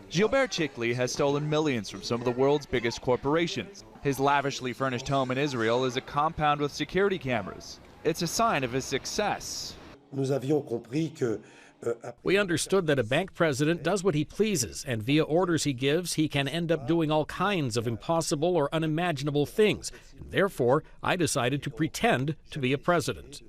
Gilbert Chikli has stolen millions from some of the world's biggest corporations. His lavishly furnished home in Israel is a compound with security cameras. It's a sign of his success. We understood that a bank president does what he pleases, and via orders he gives, he can end up doing all kinds of impossible or unimaginable things. And therefore, I decided to pretend to be a president.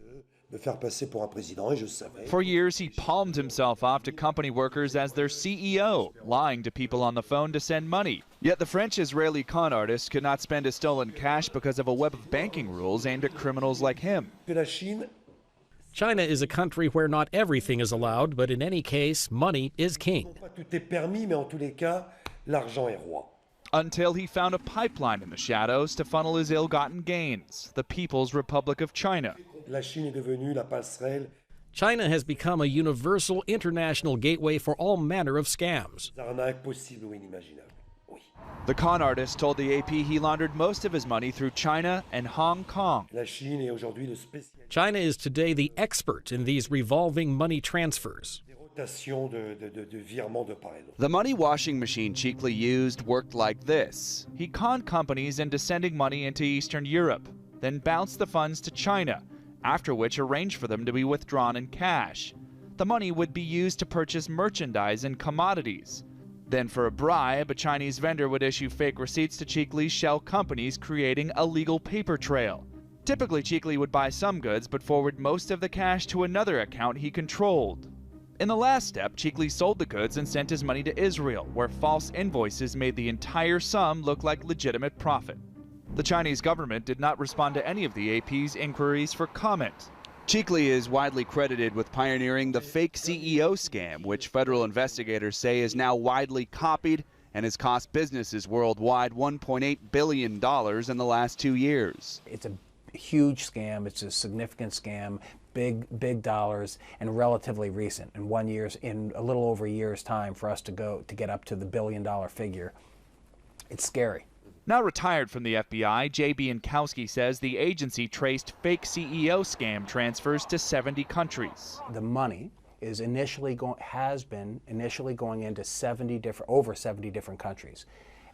For years, he palmed himself off to company workers as their CEO, lying to people on the phone to send money. Yet the French-Israeli con artist could not spend his stolen cash because of a web of banking rules aimed at criminals like him. China is a country where not everything is allowed, but in any case, money is king. Until he found a pipeline in the shadows to funnel his ill-gotten gains, the People's Republic of China. China has become a universal international gateway for all manner of scams. The con artist told the AP he laundered most of his money through China and Hong Kong. China is today the expert in these revolving money transfers. The money washing machine Chikli used worked like this. He conned companies into sending money into Eastern Europe, then bounced the funds to China, after which arranged for them to be withdrawn in cash. The money would be used to purchase merchandise and commodities. Then for a bribe, a Chinese vendor would issue fake receipts to Chikli's shell companies, creating a legal paper trail. Typically, Chikli would buy some goods but forward most of the cash to another account he controlled. In the last step, Chikli sold the goods and sent his money to Israel, where false invoices made the entire sum look like legitimate profit. The Chinese government did not respond to any of the AP's inquiries for comment. Chikli is widely credited with pioneering the fake CEO scam, which federal investigators say is now widely copied and has cost businesses worldwide $1.8 billion in the last 2 years. It's a huge scam. It's a significant scam, big dollars, and relatively recent. In a little over a year's time for us to get up to the billion-dollar figure, it's scary. Now retired from the FBI, J. Biankowski says the agency traced fake CEO scam transfers to 70 countries. The money is has been initially going into over 70 different countries.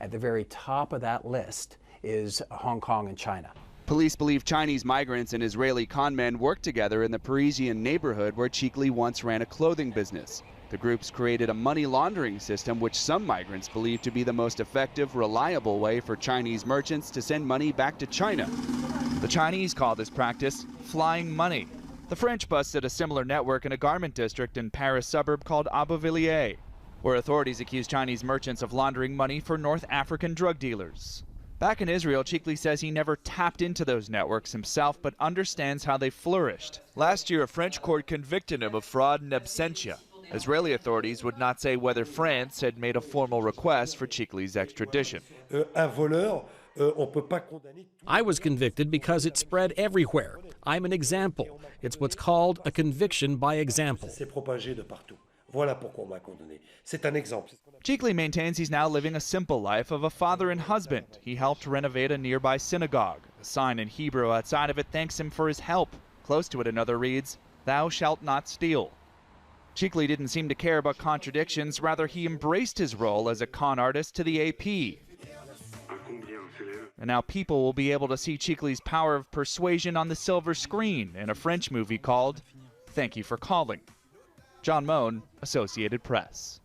At the very top of that list is Hong Kong and China. Police believe Chinese migrants and Israeli con men worked together in the Parisian neighborhood where Chikli once ran a clothing business. The groups created a money laundering system which some migrants believe to be the most effective, reliable way for Chinese merchants to send money back to China. The Chinese call this practice flying money. The French busted a similar network in a garment district in Paris suburb called Aubervilliers, where authorities accuse Chinese merchants of laundering money for North African drug dealers. Back in Israel, Chikli says he never tapped into those networks himself, but understands how they flourished. Last year, a French court convicted him of fraud in absentia. Israeli authorities would not say whether France had made a formal request for Chikli's extradition. I was convicted because it spread everywhere. I'm an example. It's what's called a conviction by example. Chikli maintains he's now living a simple life of a father and husband. He helped renovate a nearby synagogue. A sign in Hebrew outside of it thanks him for his help. Close to it, another reads, "Thou shalt not steal." Chikli didn't seem to care about contradictions, rather he embraced his role as a con artist to the AP. And now people will be able to see Chikli's power of persuasion on the silver screen in a French movie called Thank You for Calling. John Moan, Associated Press.